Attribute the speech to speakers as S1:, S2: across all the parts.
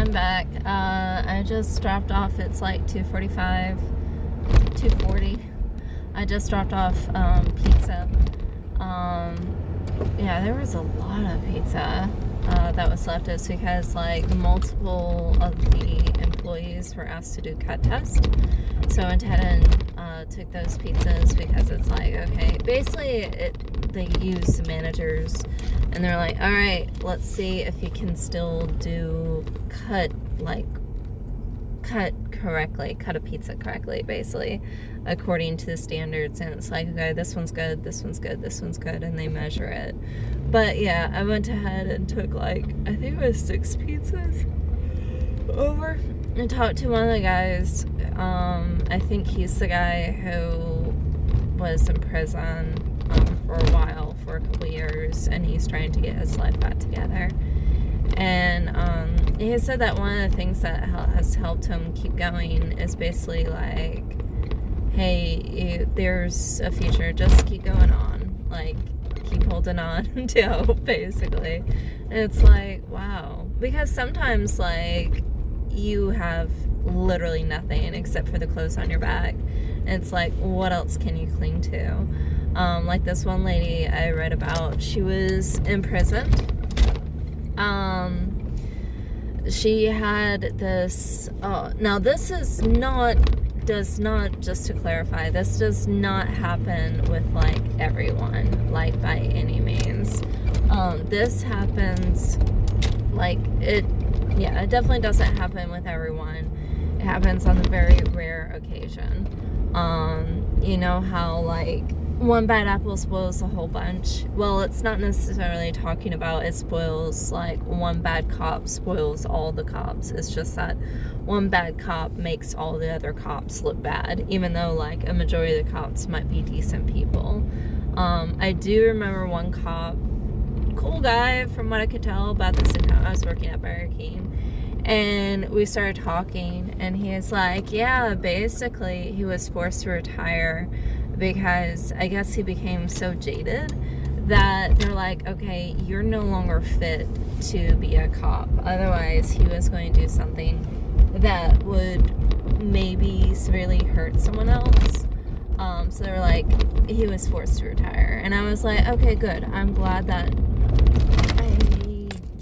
S1: I'm back. I just dropped off. It's like 2:45, 2:40. I just dropped off pizza. Yeah, there was a lot of pizza that was left. It's because like multiple of the employees were asked to do cut tests. So I went ahead and took those pizzas because it's like, okay, basically they use the managers and they're like, all right, let's see if you can still do cut a pizza correctly, basically, according to the standards. And it's like, okay, this one's good, this one's good, this one's good, and they measure it. But yeah, I went ahead and took I think it was 6 pizzas over and talked to one of the guys. I think he's the guy who was in prison for a while, for a couple years, and he's trying to get his life back together. And he said that one of the things that has helped him keep going is basically like, hey, there's a future, just keep going on, keep holding on to hope, basically. And it's like, wow, because sometimes you have literally nothing except for the clothes on your back, and it's like, what else can you cling to? Like this one lady I read about, she was in prison. She had this, now this is does not, just to clarify, this does not happen with everyone, by any means. This happens, it definitely doesn't happen with everyone. It happens on a very rare occasion. You know how one bad apple spoils the whole bunch? Well, it's not necessarily talking about it spoils, one bad cop spoils all the cops. It's just that one bad cop makes all the other cops look bad, even though, a majority of the cops might be decent people. I do remember one cop, cool guy from what I could tell about this account. I was working at Burger King, and we started talking, and he was like, yeah, basically he was forced to retire because I guess he became so jaded that they're like, okay, you're no longer fit to be a cop. Otherwise, he was going to do something that would maybe severely hurt someone else. So they were like, he was forced to retire. And I was like, okay, good. I'm glad that I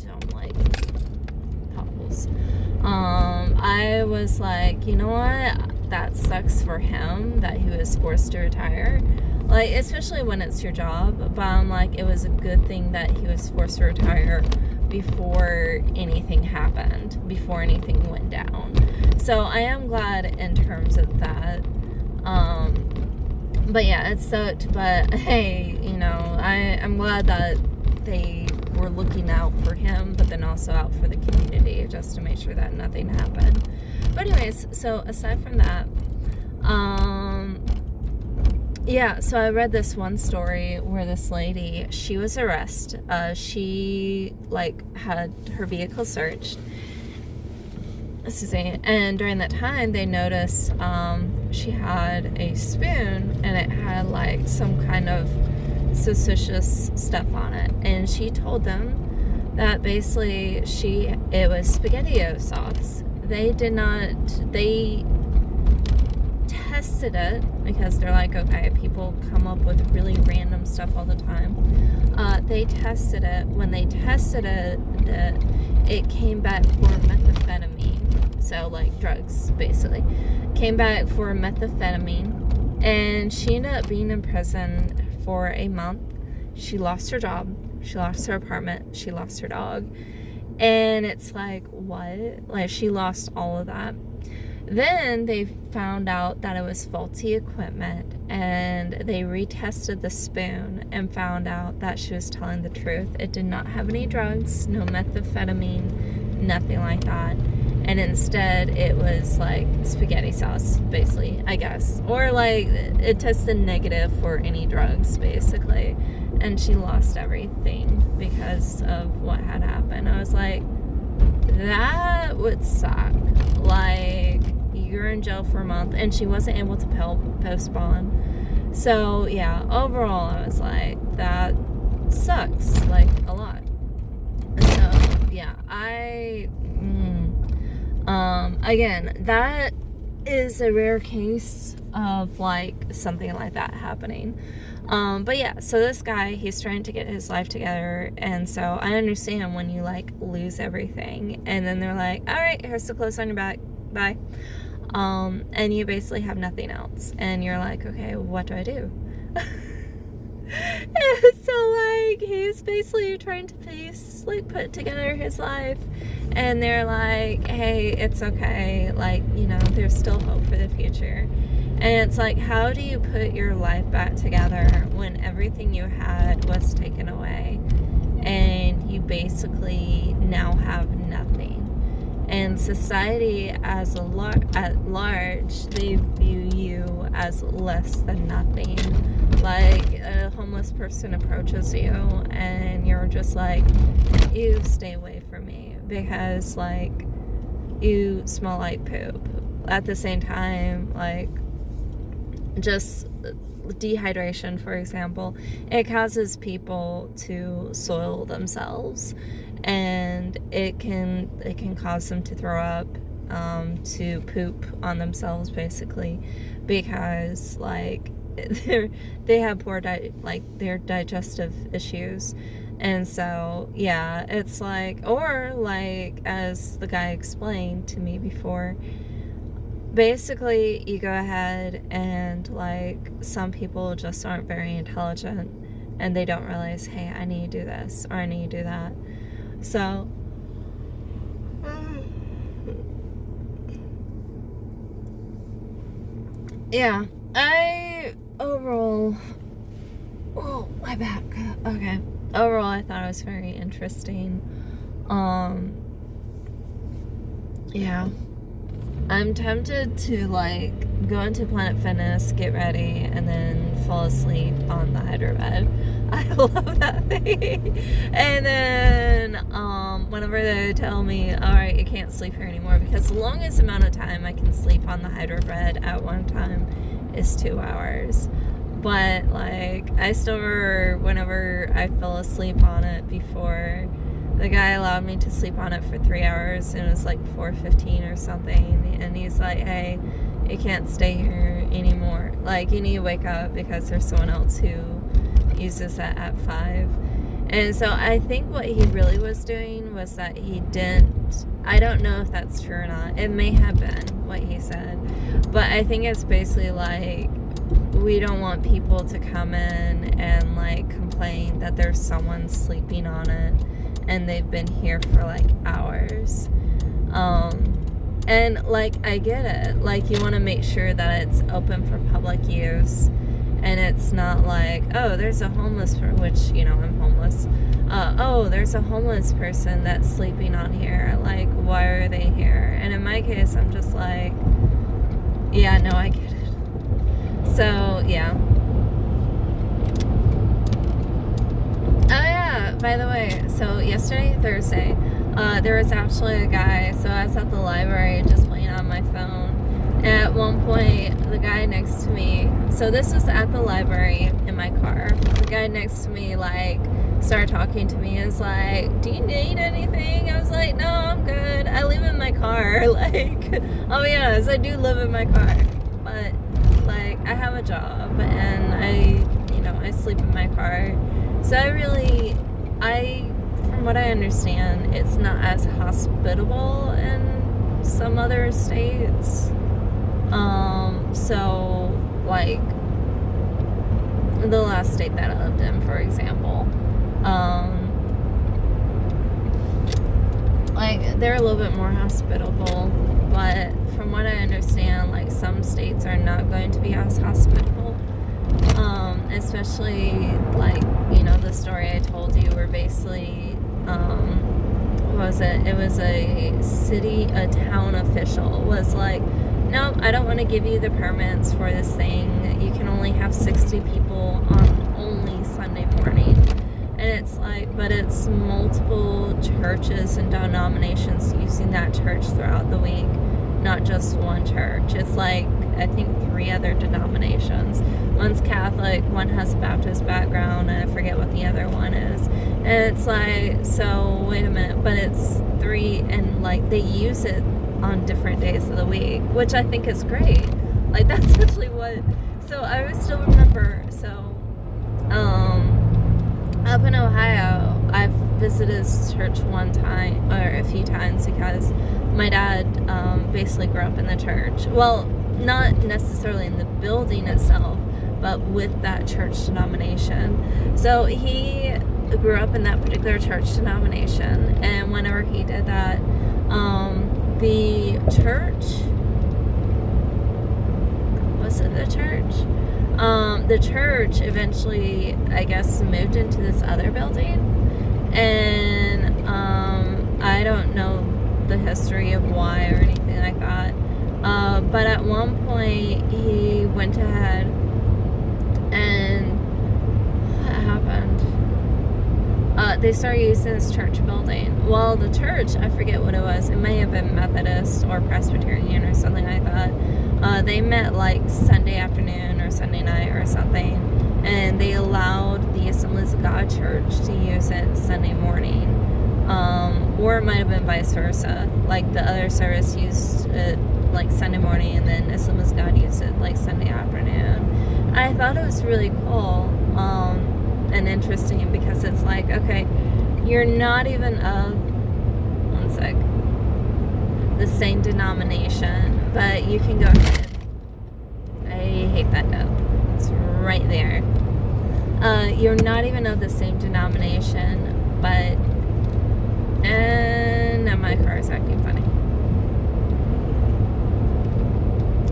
S1: don't like potholes. I was like, you know what? That sucks for him that he was forced to retire. Especially when it's your job. But I'm like, it was a good thing that he was forced to retire before anything happened, before anything went down. So I am glad in terms of that. But yeah, it sucked. But hey, I'm glad that they were looking out for him, but then also out for the community, just to make sure that nothing happened. But anyways, so aside from that, yeah, so I read this one story where this lady, she was arrested. She had her vehicle searched. Excuse me. And during that time, they noticed she had a spoon, and it had some kind of suspicious stuff on it. And she told them that basically it was SpaghettiO sauce. They tested it because they're like, okay, people come up with really random stuff all the time. They tested it. When they tested it, it came back for methamphetamine. So drugs, basically. Came back for methamphetamine. And she ended up being in prison for a month. She lost her job. She lost her apartment. She lost her dog. And it's like, what? She lost all of that. Then they found out that it was faulty equipment, and they retested the spoon and found out that she was telling the truth. It did not have any drugs, no methamphetamine, nothing like that. And instead, it was spaghetti sauce, basically, I guess. Or it tested negative for any drugs, basically. And she lost everything because of what had happened. I was like, that would suck. You're in jail for a month, and she wasn't able to post bond. So yeah, overall, I was like, that sucks, a lot. So yeah, Again, that is a rare case of like something like that happening. But yeah, so this guy, he's trying to get his life together, and so I understand when you like lose everything and then they're like, all right, here's the clothes on your back, bye. And you basically have nothing else, and you're like, okay, what do I do? So like he's basically trying to put together his life, and they're like, hey, it's okay, like, you know, there's still hope for the future. And it's like, how do you put your life back together when everything you had was taken away and you basically now have nothing? And society as at large, they view you as less than nothing. Like a homeless person approaches you and you're just like, you stay away from me because like you smell like poop. At the same time, like just dehydration, for example, it causes people to soil themselves, and it can cause them to throw up, to poop on themselves, basically, because like they have poor their digestive issues. And so yeah, it's like, or like as the guy explained to me before, basically you go ahead and like some people just aren't very intelligent and they don't realize, hey, I need to do this or I need to do that. So yeah, my back. Okay. Overall, I thought it was very interesting. Yeah. I'm tempted to like go into Planet Fitness, get ready, and then fall asleep on the hydro bed. I love that thing. And then whenever they tell me, all right, you can't sleep here anymore, because the longest amount of time I can sleep on the hydro bed at one time is 2 hours. But like I still remember whenever I fell asleep on it before, the guy allowed me to sleep on it for 3 hours, and it was like 4:15 or something, and he's like, hey, you can't stay here anymore, like you need to wake up because there's someone else who uses that at 5. And so I think what he really was doing was that he didn't, I don't know if that's true or not, it may have been what he said, but I think it's basically like, we don't want people to come in and like complain that there's someone sleeping on it and they've been here for like hours. And like I get it, like you want to make sure that it's open for public use, and it's not like, oh, there's a homeless person, which, you know, I'm homeless, oh, there's a homeless person that's sleeping on here, like why are they here? And in my case, I'm just like, yeah, no, I get it. So yeah. Oh yeah, by the way, so yesterday, Thursday, there was actually a guy, so I was at the library just playing on my phone, and at one point, the guy next to me, so this was at the library in my car, the guy next to me, like, started talking to me, and was like, do you need anything? I was like, no, I'm good, I live in my car, like, I'll be honest, I do live in my car, but, like, I have a job, and I sleep in my car. So from what I understand, it's not as hospitable in some other states. So, like, the last state that I lived in, for example, like, they're a little bit more hospitable, but from what I understand, like, some states are not going to be as hospitable. Especially, like, you know, the story I told you where basically, what was it? It was a town official was like, nope, I don't want to give you the permits for this thing. You can only have 60 people on only Sunday morning. And it's like, but it's multiple churches and denominations using that church throughout the week, not just one church. It's like, I think 3 other denominations. One's Catholic, one has a Baptist background, and I forget what the other one is. And it's like, so wait a minute, but it's 3, and like they use it on different days of the week, which I think is great. Like, that's actually what, so I would still remember, up in Ohio, I've visited this church one time, or a few times, because my dad basically grew up in the church. Well, not necessarily in the building itself, but with that church denomination. So he grew up in that particular church denomination, and whenever he did that, the church, was it the church? The church eventually, I guess, moved into this other building, and I don't know the history of why or anything like that, but at one point he went ahead and what happened? They started using this church building. Well, the church, I forget what it was. It may have been Methodist or Presbyterian or something like that. They met like Sunday afternoon or Sunday night or something, and they allowed the Assemblies of God Church to use it Sunday morning. Or it might have been vice versa. Like the other service used it like Sunday morning, and then Assemblies of God used it like Sunday afternoon. I thought it was really cool and interesting, because it's like, okay, you're not even of, one sec, the same denomination, but you can go ahead. I hate that note. It's right there. You're not even of the same denomination, but, and now my car is acting funny.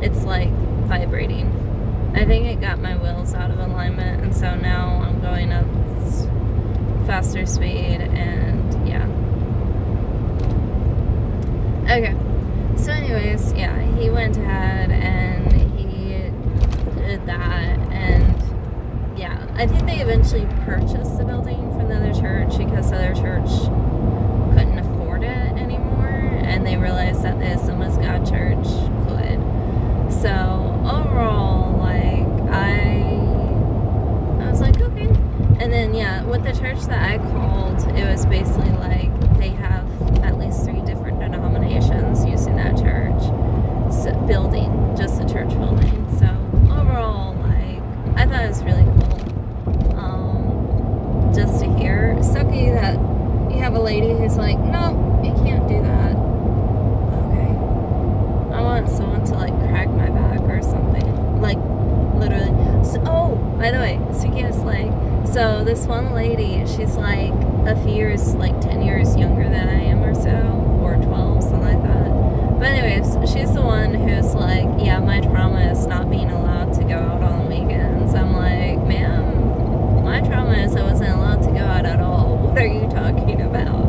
S1: It's like vibrating. I think it got my wheels out of alignment, and so now I'm going up faster speed, and yeah. Okay. So anyways, yeah, he went ahead and he did that, and yeah, I think they eventually purchased the building from the other church because the other church couldn't afford it anymore, and they realized that the Assemblies of God Church could. So overall, like, I was like, okay. And then yeah, with the church that I called, it was basically like they have at least 3 different denominations using that church building, just the church building. So overall, like, I thought it was really cool, just to hear. Sucky that you have a lady who's like, no, you can't do that. I want someone to like crack my back or something, like literally. So, oh, by the way, speaking of like, so this one lady, she's like a few years, like 10 years younger than I am or so, or 12, something like that. But anyways, she's the one who's like, yeah, my trauma is not being allowed to go out on weekends. I'm like, ma'am, my trauma is I wasn't allowed to go out at all. What are you talking about?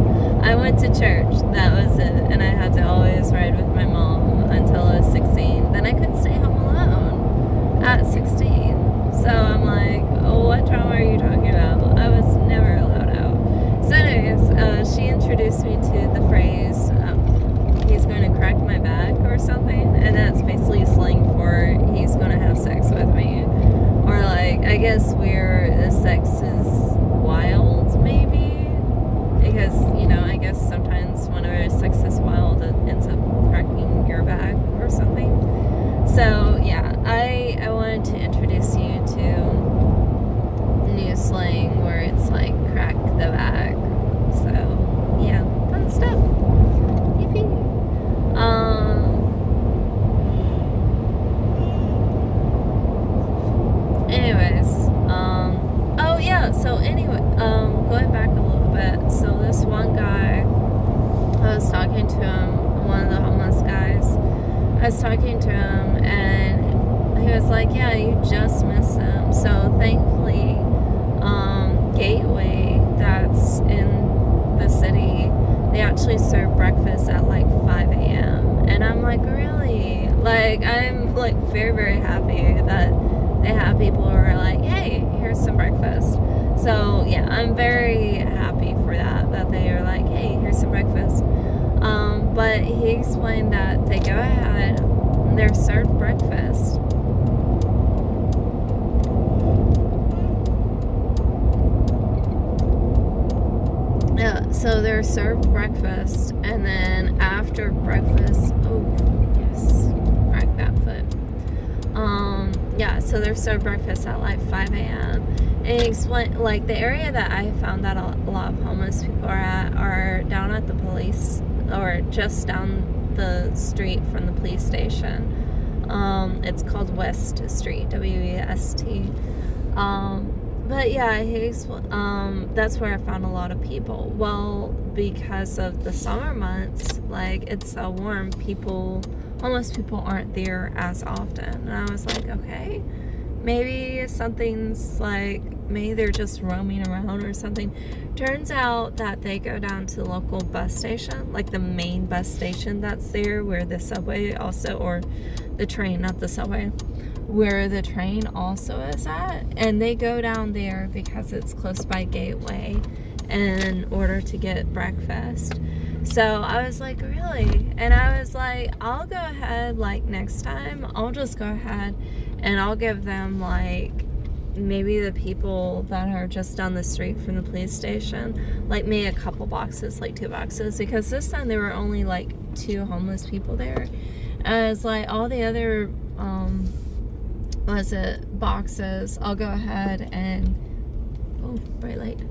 S1: I went to church, that was it, and I had to always ride with my mom until I was 16. Then I could stay home alone at 16. So I'm like, oh, what trauma are you talking about? I was never allowed out. So anyways, she introduced me to the phrase, he's going to crack my back or something, and that's basically slang for he's going to have sex with me. Or like, I guess where the sex is wild, maybe. Because, you know, I guess sometimes whenever sex is wild, it ends up cracking your back or something. So, yeah, I wanted to introduce you to new slang where it's like crack the back. So, yeah, fun stuff. Yippee. Anyways, oh yeah, so anyway, going back a little bit, so this one guy, I was talking to him, one of the homeless guys, I was talking to him, and he was like, yeah, you just missed them. So thankfully, Gateway, that's in the city, they actually serve breakfast at like 5 a.m. And I'm like, really? Like, I'm like very, very happy that they have people who are like, hey, here's some breakfast. So yeah, I'm very happy for that they are like, hey, here's some breakfast. But he explained that they go ahead and they're served breakfast. So So they're served breakfast, and then after breakfast, oh yes, crack that foot. Yeah, so they're served breakfast at like 5 a.m. And explain, like, the area that I found that a lot of homeless people are down at the police, or just down the street from the police station. It's called West Street, W-E-S-T. But yeah, that's where I found a lot of people. Well, because of the summer months, like, it's so warm, homeless people aren't there as often. And I was like, okay, maybe something's like, maybe they're just roaming around or something. Turns out that they go down to the local bus station, like the main bus station that's there, where the subway also, or the train, not the subway, where the train also is at. And they go down there because it's close by Gateway in order to get breakfast. So I was like, really? And I was like, I'll go ahead, like, next time, I'll just go ahead and I'll give them, like, maybe the people that are just down the street from the police station, like, maybe a couple boxes, like 2 boxes, because this time there were only like 2 homeless people there. And it's like, all the other boxes, I'll go ahead and, oh, bright light.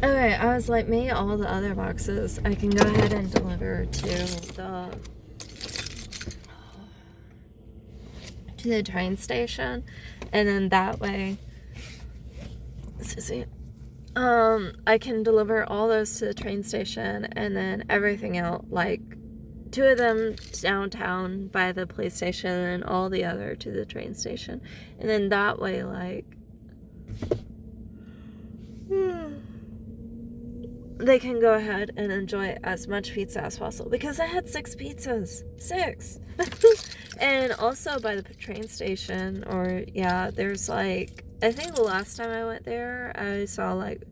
S1: Okay, I was like, maybe all the other boxes I can go ahead and deliver to the train station, and then that way, I can deliver all those to the train station, and then everything else, like 2 of them downtown by the police station, and all the other to the train station, and then that way, like, they can go ahead and enjoy as much pizza as possible, because I had 6 pizzas. 6. And also by the train station, or yeah, there's like, I think the last time I went there, I saw like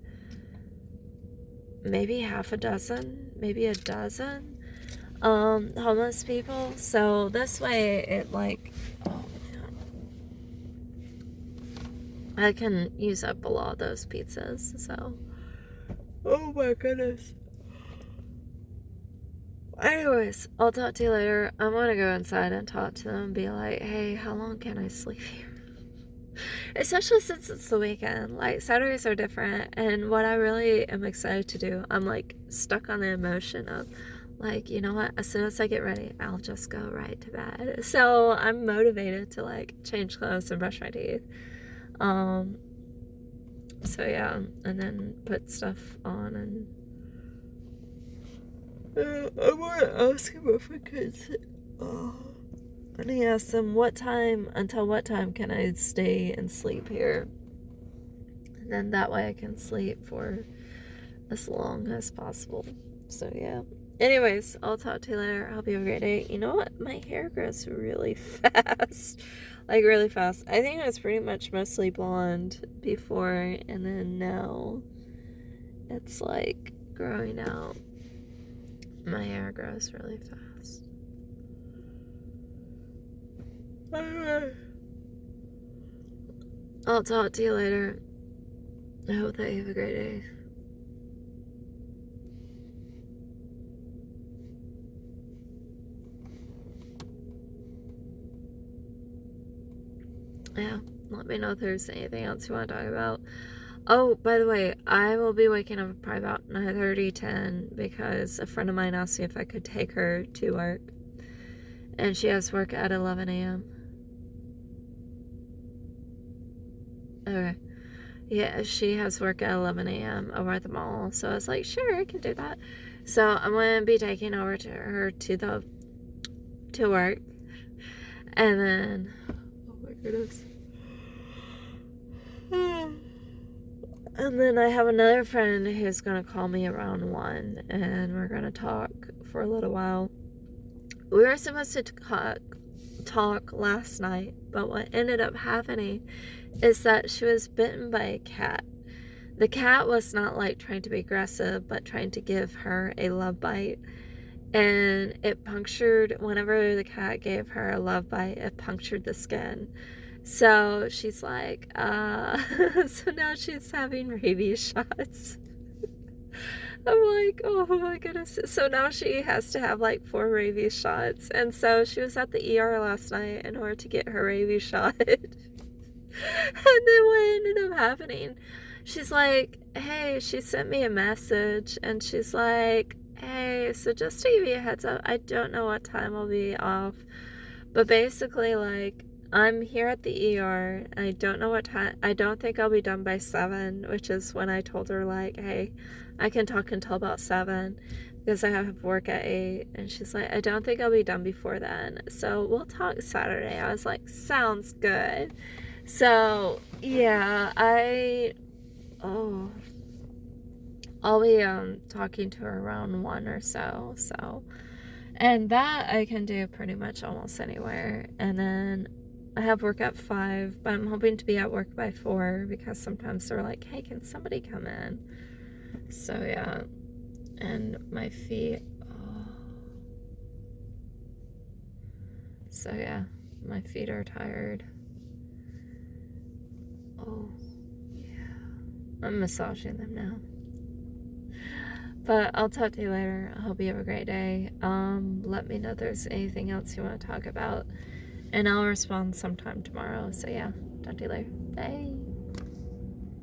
S1: maybe half a dozen, maybe a dozen homeless people. So this way it, like, oh man, I can use up a lot of those pizzas. So, oh my goodness. Anyways, I'll talk to you later. I'm gonna go inside and talk to them and be like, hey, how long can I sleep here? Especially since it's the weekend. Like, Saturdays are different, and what I really am excited to do, I'm like stuck on the emotion of, like, you know what, as soon as I get ready, I'll just go right to bed. So I'm motivated to, like, change clothes and brush my teeth. So yeah, and then put stuff on, and I want to ask him if I could and he asked them until what time can I stay and sleep here, and then that way I can sleep for as long as possible. So yeah, anyways, I'll talk to you later. Hope you have a great day. You know what, my hair grows really fast. Like, really fast. I think it was pretty much mostly blonde before, and then now it's like growing out. My hair grows really fast. I'll talk to you later. I hope that you have a great day. Yeah, let me know if there's anything else you want to talk about. Oh, by the way, I will be waking up probably about 9:30, 10, because a friend of mine asked me if I could take her to work. And she has work at 11 a.m. Okay. Yeah, she has work at 11 a.m. over at the mall. So I was like, sure, I can do that. So I'm going to be taking over to her to work. And then, oh my goodness. And then I have another friend who's going to call me around 1, and we're going to talk for a little while. We were supposed to talk last night, but what ended up happening is that she was bitten by a cat. The cat was not like trying to be aggressive, but trying to give her a love bite. and it punctured, whenever the cat gave her a love bite, it punctured the skin. So she's like, so now she's having rabies shots. I'm like, oh my goodness. So now she has to have like 4 rabies shots. And so she was at the ER last night in order to get her rabies shot. And then what ended up happening, she's like, hey, she sent me a message and she's like, hey, so just to give you a heads up, I don't know what time I'll be off, but basically, like, I'm here at the ER. I don't know what time. I don't think I'll be done by 7, which is when I told her, like, hey, I can talk until about 7 because I have work at 8. And she's like, I don't think I'll be done before then. So we'll talk Saturday. I was like, sounds good. So, yeah, I'll be talking to her around 1 or so. So, and that I can do pretty much almost anywhere. And then I have work at 5, but I'm hoping to be at work by 4 because sometimes they're like, hey, can somebody come in? So, yeah. And my feet. Oh. So, yeah, my feet are tired. Oh, yeah. I'm massaging them now. But I'll talk to you later. I hope you have a great day. Let me know if there's anything else you want to talk about. And I'll respond sometime tomorrow. So yeah, talk to you later. Bye.